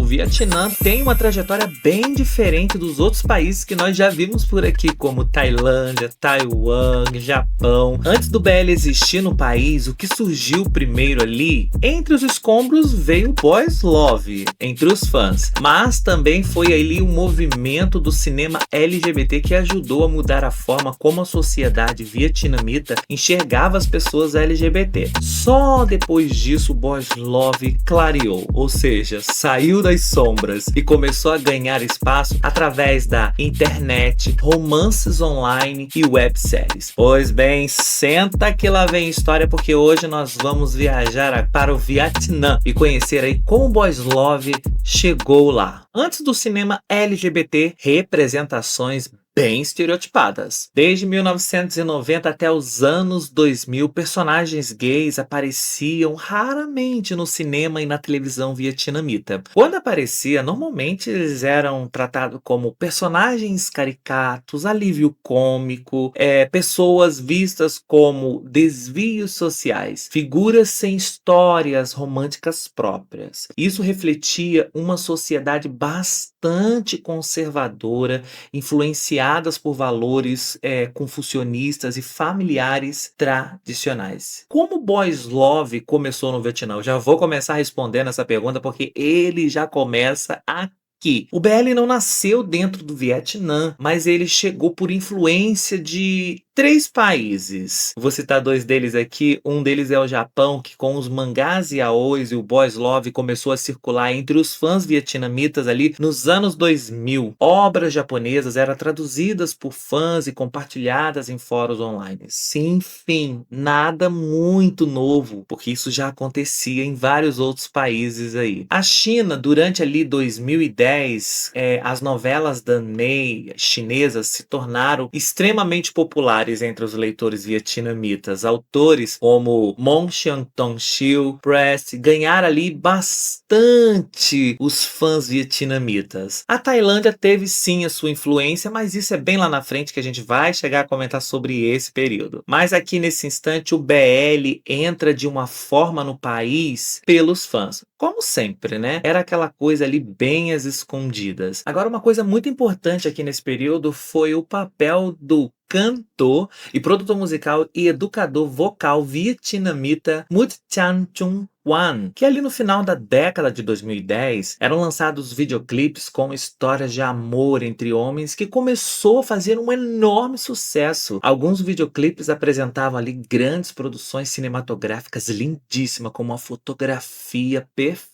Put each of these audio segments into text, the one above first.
Vietnã tem uma trajetória bem diferente dos outros países que nós já vimos por aqui, como Tailândia, Taiwan, Japão. Antes do BL existir no país, o que surgiu primeiro ali, entre os escombros veio o Boys Love, entre os fãs. Mas também foi ali um movimento do cinema LGBT que ajudou a mudar a forma como a sociedade vietnamita enxergava as pessoas LGBT. Só depois disso o Boys Love clareou, ou seja, saiu das sombras e começou a ganhar espaço através da internet, romances online e webséries. Pois bem, senta que lá vem história, porque hoje nós vamos viajar para o Vietnã e conhecer aí como o Boys Love chegou lá. Antes do cinema LGBT, representações bem estereotipadas. Desde 1990 até os anos 2000, personagens gays apareciam raramente no cinema e na televisão vietnamita. Quando aparecia, normalmente eles eram tratados como personagens caricatos, alívio cômico, pessoas vistas como desvios sociais, figuras sem histórias românticas próprias. Isso refletia uma sociedade bastante conservadora, influenciadas por valores confucionistas e familiares tradicionais. Como Boys Love começou no Vietnã? Eu já vou começar respondendo essa pergunta porque ele já começa aqui. O BL não nasceu dentro do Vietnã, mas ele chegou por influência de 3 países. Vou citar 2 deles aqui. Um deles é o Japão, que com os mangás e yaois e o Boys Love começou a circular entre os fãs vietnamitas ali nos anos 2000. Obras japonesas eram traduzidas por fãs e compartilhadas em fóruns online. Sim, enfim, nada muito novo, porque isso já acontecia em vários outros países aí. A China, durante ali 2010, as novelas da Ney chinesas se tornaram extremamente populares entre os leitores vietnamitas. Autores como Mon Xiang-tong-xiu, Press ganharam ali bastante os fãs vietnamitas. A Tailândia teve sim a sua influência, mas isso é bem lá na frente que a gente vai chegar a comentar sobre esse período. Mas aqui nesse instante o BL entra de uma forma no país pelos fãs. Como sempre, né? Era aquela coisa ali bem às escondidas. Agora, uma coisa muito importante aqui nesse período foi o papel do cantor e produtor musical e educador vocal vietnamita Mut Chan Chung Wan, que ali no final da década de 2010 eram lançados videoclipes com histórias de amor entre homens que começou a fazer um enorme sucesso. Alguns videoclipes apresentavam ali grandes produções cinematográficas lindíssimas, com uma fotografia perfeita.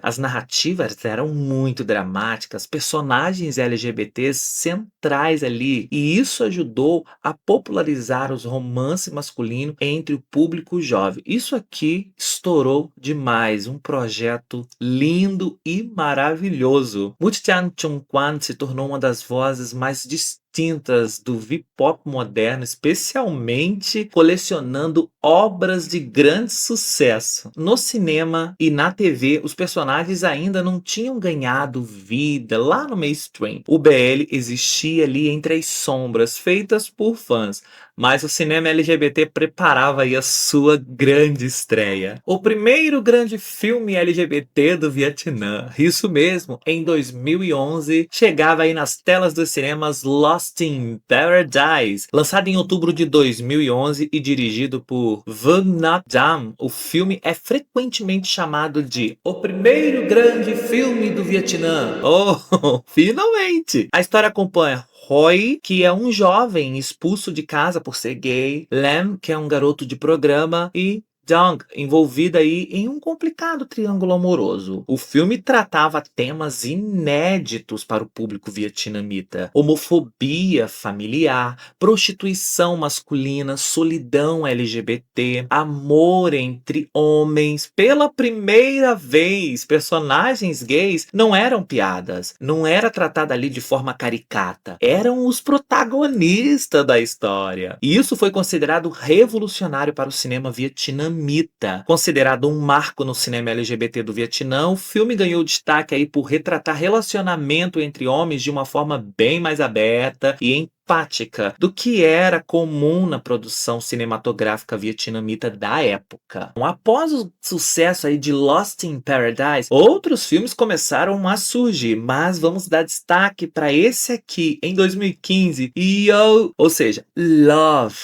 As narrativas eram muito dramáticas, personagens LGBTs centrais ali, e isso ajudou a popularizar os romances masculinos entre o público jovem. Isso aqui estourou demais, um projeto lindo e maravilhoso. Mut Chan Chung Kwan se tornou uma das vozes mais distintas do V-pop moderno, especialmente colecionando obras de grande sucesso. No cinema e na TV, os personagens ainda não tinham ganhado vida lá no mainstream. O BL existia ali entre as sombras, feitas por fãs, mas o cinema LGBT preparava aí a sua grande estreia. O primeiro grande filme LGBT do Vietnã, isso mesmo, em 2011, chegava aí nas telas dos cinemas Lost in Paradise, lançado em outubro de 2011 e dirigido por Vuong Ngoc Dam. O filme é frequentemente chamado de o primeiro grande filme do Vietnã. Oh, finalmente! A história acompanha Roy, que é um jovem expulso de casa por ser gay, Lam, que é um garoto de programa, e Dong, envolvida aí em um complicado triângulo amoroso. O filme tratava temas inéditos para o público vietnamita: homofobia familiar, prostituição masculina, solidão LGBT, amor entre homens. Pela primeira vez, personagens gays não eram piadas, não era tratada ali de forma caricata, eram os protagonistas da história. E isso foi considerado revolucionário para o cinema vietnamita. Vietnamita. Considerado um marco no cinema LGBT do Vietnã, o filme ganhou destaque aí por retratar relacionamento entre homens de uma forma bem mais aberta e empática do que era comum na produção cinematográfica vietnamita da época. Após o sucesso aí de Lost in Paradise, outros filmes começaram a surgir, mas vamos dar destaque para esse aqui, em 2015, Yo, ou seja, Love.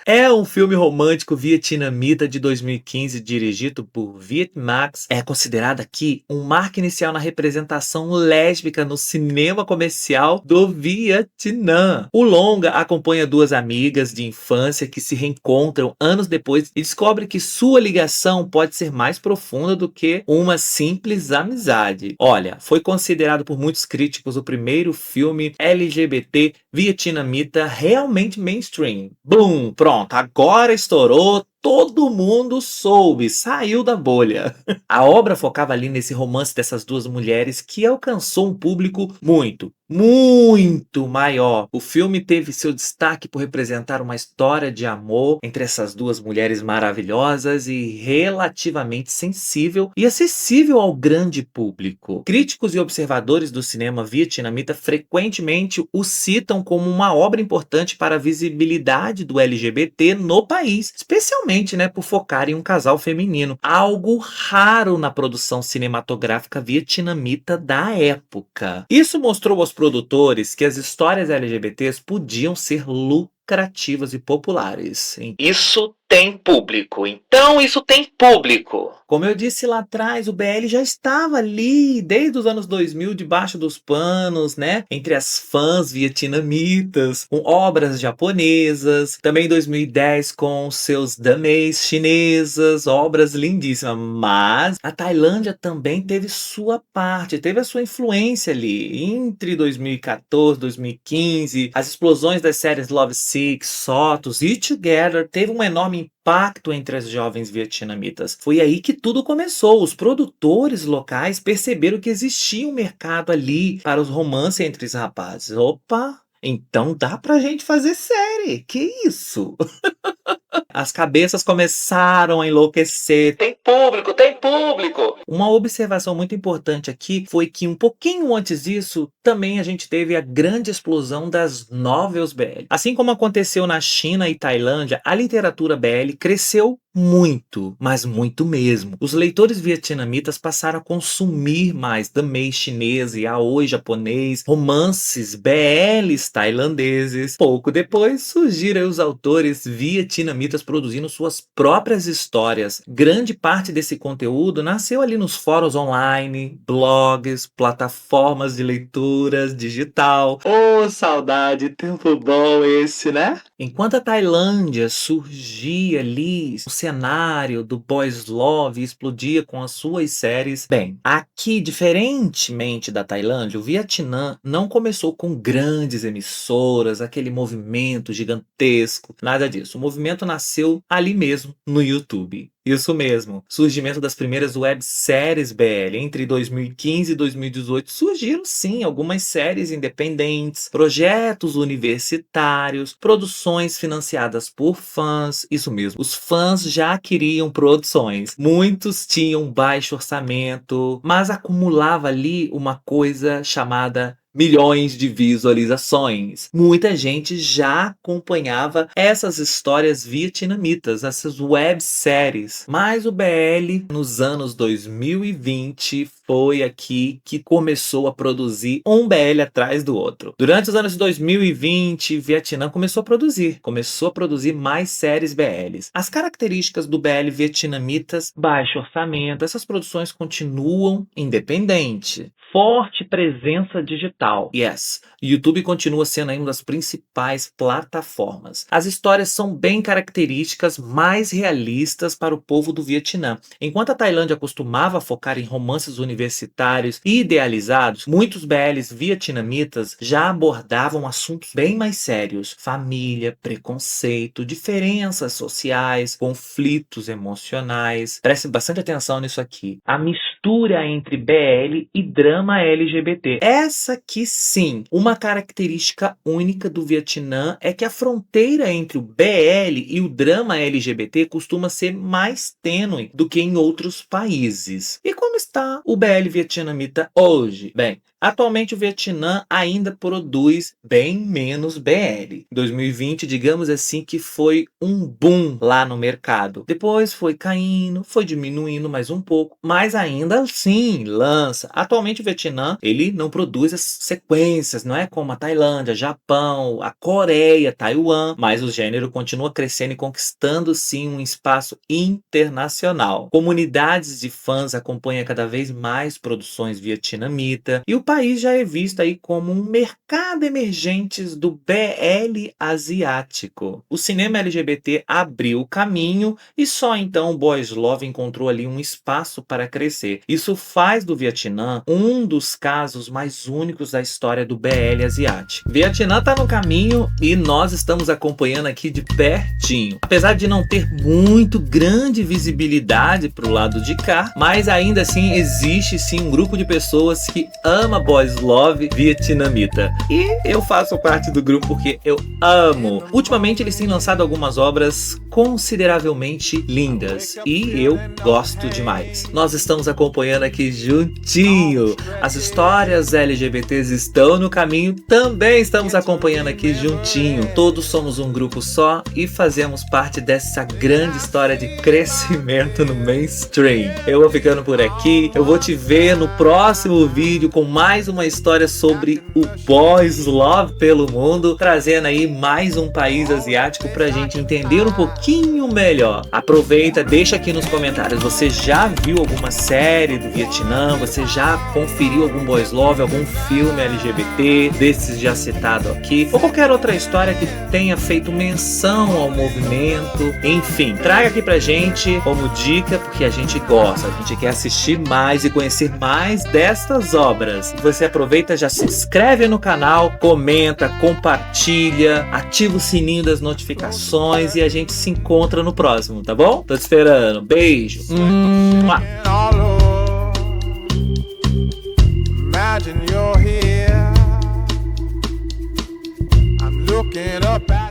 É um filme romântico vietnamita de 2015, dirigido por Viet Max. É considerado aqui um marco inicial na representação lésbica no cinema comercial do Vietnã. O longa acompanha duas amigas de infância que se reencontram anos depois e descobrem que sua ligação pode ser mais profunda do que uma simples amizade. Olha, foi considerado por muitos críticos o primeiro filme LGBT vietnamita realmente mainstream. Boom! Pronto, agora estourou, todo mundo soube, saiu da bolha. A obra focava ali nesse romance dessas duas mulheres que alcançou um público muito maior. O filme teve seu destaque por representar uma história de amor entre essas duas mulheres maravilhosas e relativamente sensível e acessível ao grande público. Críticos e observadores do cinema vietnamita frequentemente o citam como uma obra importante para a visibilidade do LGBT no país, especialmente por focar em um casal feminino, algo raro na produção cinematográfica vietnamita da época. Isso mostrou aos produtores que as histórias LGBTs podiam ser lucrativas e populares. Isso tem público, então isso tem público. Como eu disse lá atrás, o BL já estava ali desde os anos 2000 debaixo dos panos, entre as fãs vietnamitas, com obras japonesas, também em 2010 com seus dames chinesas, obras lindíssimas, mas a Tailândia também teve sua parte, teve a sua influência ali, entre 2014 e 2015, as explosões das séries Love Sick, Sotos e Together teve um enorme impacto entre as jovens vietnamitas. Foi aí que tudo começou. Os produtores locais perceberam que existia um mercado ali para os romances entre os rapazes. Opa! Então dá pra gente fazer série. Que isso? As cabeças começaram a enlouquecer. Tem público, tem público! Uma observação muito importante aqui foi que um pouquinho antes disso, também a gente teve a grande explosão das novels BL. Assim como aconteceu na China e Tailândia, a literatura BL cresceu muito, mas muito mesmo. Os leitores vietnamitas passaram a consumir mais damei chinês e yaoi japonês, romances BLs tailandeses. Pouco depois surgiram os autores vietnamitas produzindo suas próprias histórias. Grande parte desse conteúdo nasceu ali nos fóruns online, blogs, plataformas de leituras digital. Oh, saudade, tempo bom esse, né? Enquanto a Tailândia surgia ali, o cenário do boys love explodia com as suas séries. Bem, aqui, diferentemente da Tailândia, o Vietnã não começou com grandes emissoras, aquele movimento gigantesco, nada disso. O movimento nasceu ali mesmo, no YouTube. Isso mesmo, surgimento das primeiras webséries BL. Entre 2015 e 2018 surgiram sim algumas séries independentes, projetos universitários, produções financiadas por fãs. Isso mesmo, os fãs já queriam produções. Muitos tinham baixo orçamento, mas acumulava ali uma coisa chamada milhões de visualizações. Muita gente já acompanhava essas histórias vietnamitas, essas webséries. Mas o BL, nos anos 2020, foi aqui que começou a produzir um BL atrás do outro. Durante os anos de 2020, Vietnã começou a produzir mais séries BLs. As características do BL vietnamitas, baixo orçamento, essas produções continuam independentes. Forte presença digital. Yes, o YouTube continua sendo uma das principais plataformas. As histórias são bem características, mais realistas para o povo do Vietnã. Enquanto a Tailândia costumava focar em romances universitários universitários e idealizados, muitos BLs vietnamitas já abordavam assuntos bem mais sérios: família, preconceito, diferenças sociais, conflitos emocionais. Preste bastante atenção nisso aqui. A mistura entre BL e drama LGBT. Essa aqui sim, uma característica única do Vietnã é que a fronteira entre o BL e o drama LGBT costuma ser mais tênue do que em outros países. E como está o BL vietnamita hoje? Bem, atualmente o Vietnã ainda produz bem menos BL. Em 2020, digamos assim, que foi um boom lá no mercado. Depois foi caindo, foi diminuindo mais um pouco, mas ainda assim lança. Atualmente o Vietnã, ele não produz as sequências, não é como a Tailândia, Japão, a Coreia, Taiwan, mas o gênero continua crescendo e conquistando sim um espaço internacional. Comunidades de fãs acompanham cada vez mais produções vietnamitas e o país já é visto aí como um mercado emergente do BL asiático. O cinema LGBT abriu o caminho e só então o Boys Love encontrou ali um espaço para crescer. Isso faz do Vietnã um dos casos mais únicos da história do BL asiático. Vietnã está no caminho e nós estamos acompanhando aqui de pertinho. Apesar de não ter muito grande visibilidade para o lado de cá, mas ainda assim existe sim um grupo de pessoas que ama Boys Love vietnamita. E eu faço parte do grupo porque eu amo. Ultimamente eles têm lançado algumas obras consideravelmente lindas e eu gosto demais. Nós estamos acompanhando aqui juntinho. As histórias LGBTs estão no caminho, também estamos acompanhando aqui juntinho. Todos somos um grupo só e fazemos parte dessa grande história de crescimento no mainstream. Eu vou ficando por aqui, eu vou te ver no próximo vídeo com mais uma história sobre o Boys Love pelo mundo, trazendo aí mais um país asiático pra gente entender um pouquinho melhor. Aproveita, deixa aqui nos comentários, você já viu alguma série do Vietnã? Você já conferiu algum Boys Love, algum filme LGBT desses já citado aqui? Ou qualquer outra história que tenha feito menção ao movimento? Enfim, traga aqui pra gente como dica, porque a gente gosta, a gente quer assistir mais e conhecer mais destas obras. Você aproveita, já se inscreve no canal, comenta, compartilha, ativa o sininho das notificações e a gente se encontra no próximo, tá bom? Tô te esperando. Beijo. Imagine you're here. I'm looking up at